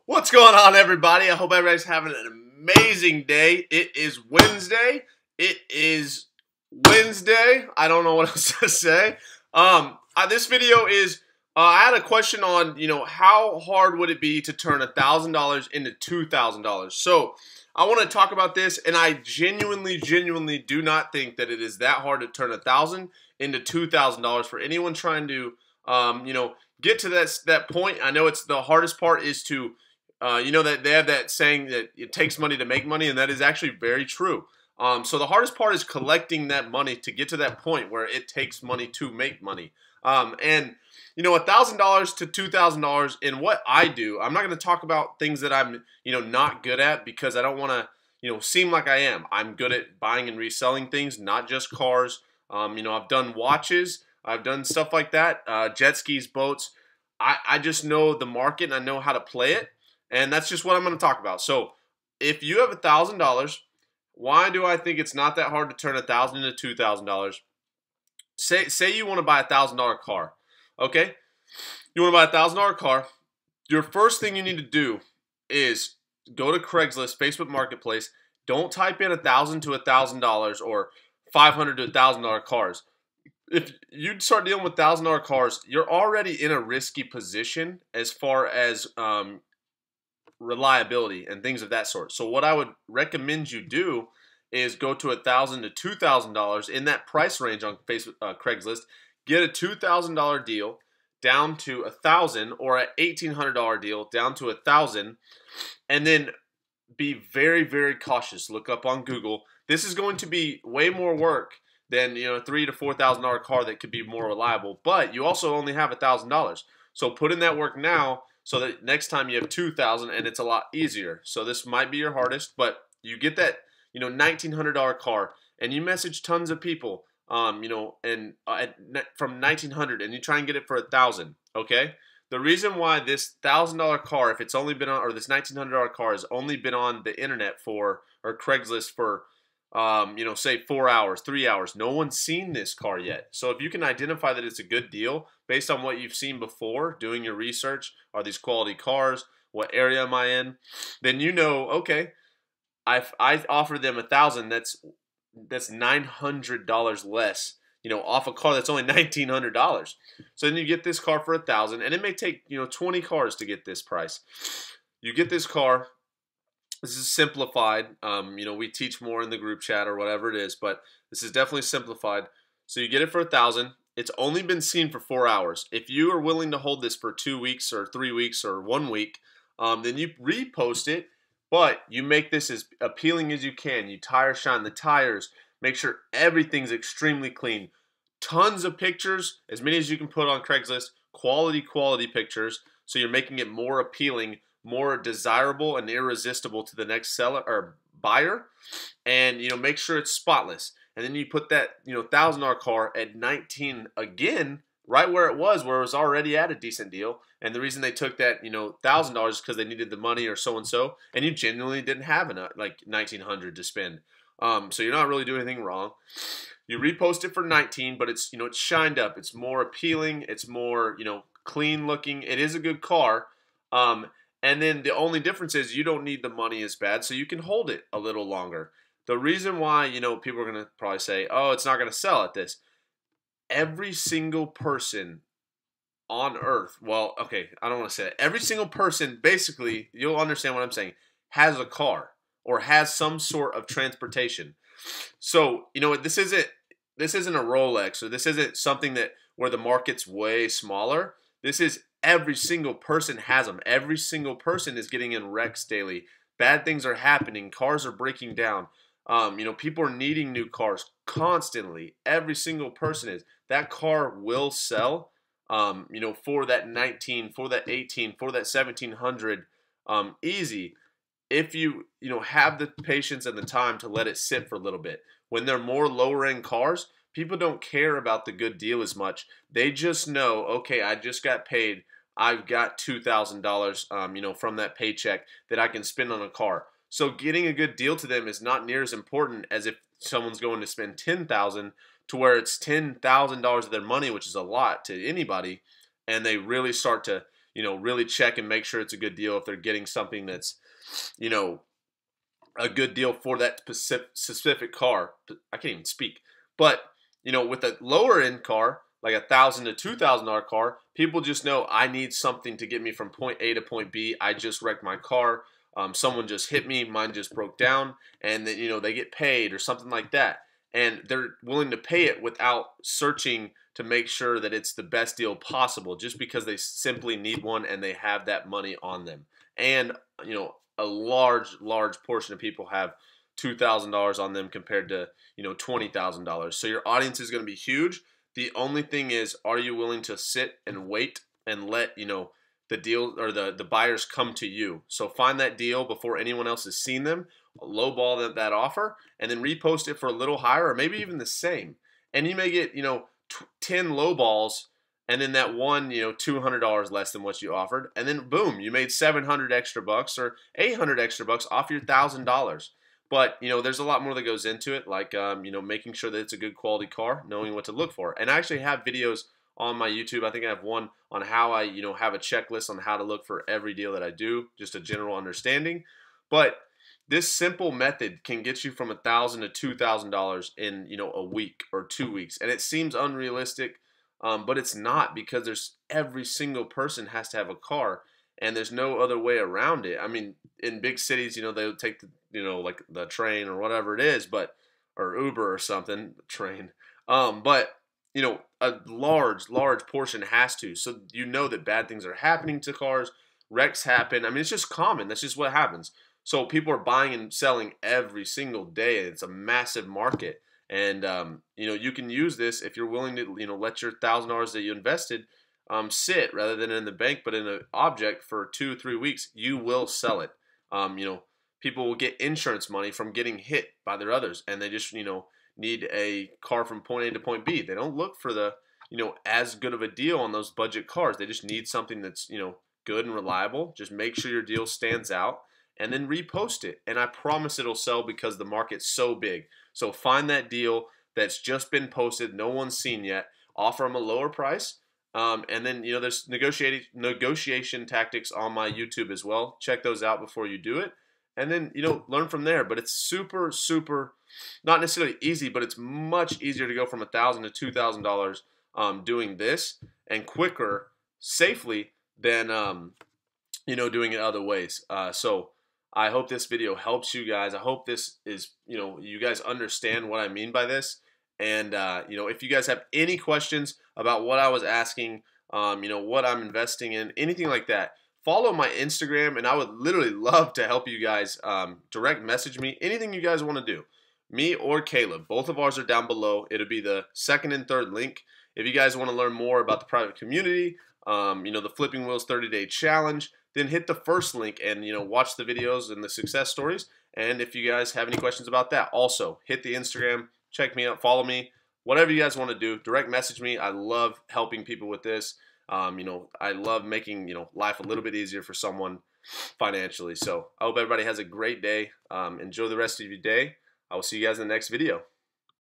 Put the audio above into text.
What's going on, everybody? I hope everybody's having an amazing day. It is Wednesday. I don't know what else to say. This video is, I had a question on, how hard would it be to turn $1,000 into $2,000? So I want to talk about this, and I genuinely do not think that it is that hard to turn $1,000 into $2,000 for anyone trying to, get to that point. I know it's the hardest part is to that they have that saying that it takes money to make money, and that is actually very true. So the hardest part is collecting that money to get to that point where it takes money to make money. And $1,000 to $2,000 in what I do, I'm not going to talk about things that I'm not good at, because I don't want to seem like I am. I'm good at buying and reselling things, not just cars. I've done watches, I've done stuff like that, jet skis, boats. I just know the market and I know how to play it. And that's just what I'm going to talk about. So if you have $1,000, why do I think it's not that hard to turn $1,000 into $2,000? Say you want to buy a $1,000 car. Okay? You want to buy a $1,000 car. Your first thing you need to do is go to Craigslist, Facebook Marketplace. Don't type in $1,000 to $1,000 or $500 to $1,000 cars. If you start dealing with $1,000 cars, you're already in a risky position as far as reliability and things of that sort. So what I would recommend you do is go to $1,000 to $2,000 in that price range on Facebook, Craigslist. Get a $2,000 deal down to $1,000, or an $1,800 deal down to $1,000, and then be very, very cautious. Look up on Google. This is going to be way more work than a $3,000 to $4,000 car that could be more reliable. But you also only have $1,000, so put in that work now, so that next time you have $2,000 and it's a lot easier. So this might be your hardest, but you get that $1,900 car and you message tons of people, from 1,900, and you try and get it for $1,000. Okay. The reason why this $1,000 car, if it's only been on, or this $1,900 car has only been on the internet for, or Craigslist for, say 4 hours, 3 hours. No one's seen this car yet. So if you can identify that it's a good deal based on what you've seen before, doing your research, are these quality cars? What area am I in? Then okay, I offer them $1,000. That's $900 less, off a car that's only $1,900. So then you get this car for $1,000, and it may take 20 cars to get this price. You get this car. This is simplified. We teach more in the group chat or whatever it is, but this is definitely simplified. So you get it for $1,000. It's only been seen for 4 hours. If you are willing to hold this for 2 weeks or 3 weeks or 1 week, then you repost it, but you make this as appealing as you can. You tire shine the tires. Make sure everything's extremely clean. Tons of pictures, as many as you can put on Craigslist. Quality pictures. So you're making it more appealing, more desirable and irresistible to the next seller or buyer, and make sure it's spotless. And then you put that $1,000 car at 19 again, right where it was already at a decent deal. And the reason they took that $1,000 is because they needed the money or so and so, and you genuinely didn't have enough, like $1,900 to spend. So you're not really doing anything wrong. You repost it for 19, but it's it's shined up, it's more appealing, it's more clean looking. It is a good car. And then the only difference is you don't need the money as bad, so you can hold it a little longer. The reason why, people are going to probably say, oh, it's not going to sell at this. Every single person on earth, well, okay, I don't want to say that. Every single person, basically, you'll understand what I'm saying, has a car or has some sort of transportation. So, this isn't a Rolex, or this isn't something where the market's way smaller. This is every single person has them. Every single person is getting in wrecks daily. Bad things are happening. Cars are breaking down. People are needing new cars constantly. Every single person is. That car will sell, for that 19, for that 18, for that 1,700, easy. If you, have the patience and the time to let it sit for a little bit. When they're more lower end cars, people don't care about the good deal as much. They just know, okay, I just got paid. I've got $2,000, from that paycheck that I can spend on a car. So getting a good deal to them is not near as important as if someone's going to spend $10,000, to where it's $10,000 of their money, which is a lot to anybody, and they really start to, really check and make sure it's a good deal if they're getting something that's, you know, a good deal for that specific car. I can't even speak. But, with a lower end car, like $1,000 to $2,000 car, people just know I need something to get me from point A to point B. I just wrecked my car. Someone just hit me. Mine just broke down. And then, they get paid or something like that. And they're willing to pay it without searching to make sure that it's the best deal possible, just because they simply need one and they have that money on them. And, a large portion of people have $2,000 on them compared to, $20,000. So your audience is going to be huge. The only thing is, are you willing to sit and wait and let, the deal or the buyers come to you? So find that deal before anyone else has seen them, lowball that offer, and then repost it for a little higher or maybe even the same. And you may get, 10 lowballs, and then that one, $200 less than what you offered, and then boom, you made 700 extra bucks or 800 extra bucks off your $1,000. But there's a lot more that goes into it, like making sure that it's a good quality car, knowing what to look for. And I actually have videos on my YouTube. I think I have one on how I have a checklist on how to look for every deal that I do, just a general understanding. But this simple method can get you from $1,000 to $2,000 in a week or 2 weeks, and it seems unrealistic. But it's not, because every single person has to have a car, and there's no other way around it. I mean, in big cities, they'll take like the train or whatever it is, or Uber or something, train. But a large portion has to. So that bad things are happening to cars, wrecks happen. I mean, it's just common. That's just what happens. So people are buying and selling every single day. It's a massive market. And, you can use this if you're willing to, let your $1,000 that you invested sit rather than in the bank, but in an object for 2 or 3 weeks. You will sell it. People will get insurance money from getting hit by their others, and they just, need a car from point A to point B. They don't look for the, as good of a deal on those budget cars. They just need something that's, good and reliable. Just make sure your deal stands out, and then repost it. And I promise it'll sell, because the market's so big. So find that deal that's just been posted, no one's seen yet, offer them a lower price. And then, there's negotiation tactics on my YouTube as well. Check those out before you do it. And then, learn from there. But it's super, not necessarily easy, but it's much easier to go from $1,000 to $2,000 doing this, and quicker, safely, than, doing it other ways. So I hope this video helps you guys. I hope this is, you guys understand what I mean by this. And, if you guys have any questions about what I was asking, what I'm investing in, anything like that, follow my Instagram, and I would literally love to help you guys. Direct message me, anything you guys want to do. Me or Caleb, both of ours are down below. It'll be the second and third link. If you guys want to learn more about the private community, the Flipping Wheels 30-day challenge, then hit the first link and, watch the videos and the success stories. And if you guys have any questions about that, also hit the Instagram, check me out, follow me, whatever you guys want to do, direct message me. I love helping people with this. I love making, life a little bit easier for someone financially. So I hope everybody has a great day. Enjoy the rest of your day. I will see you guys in the next video.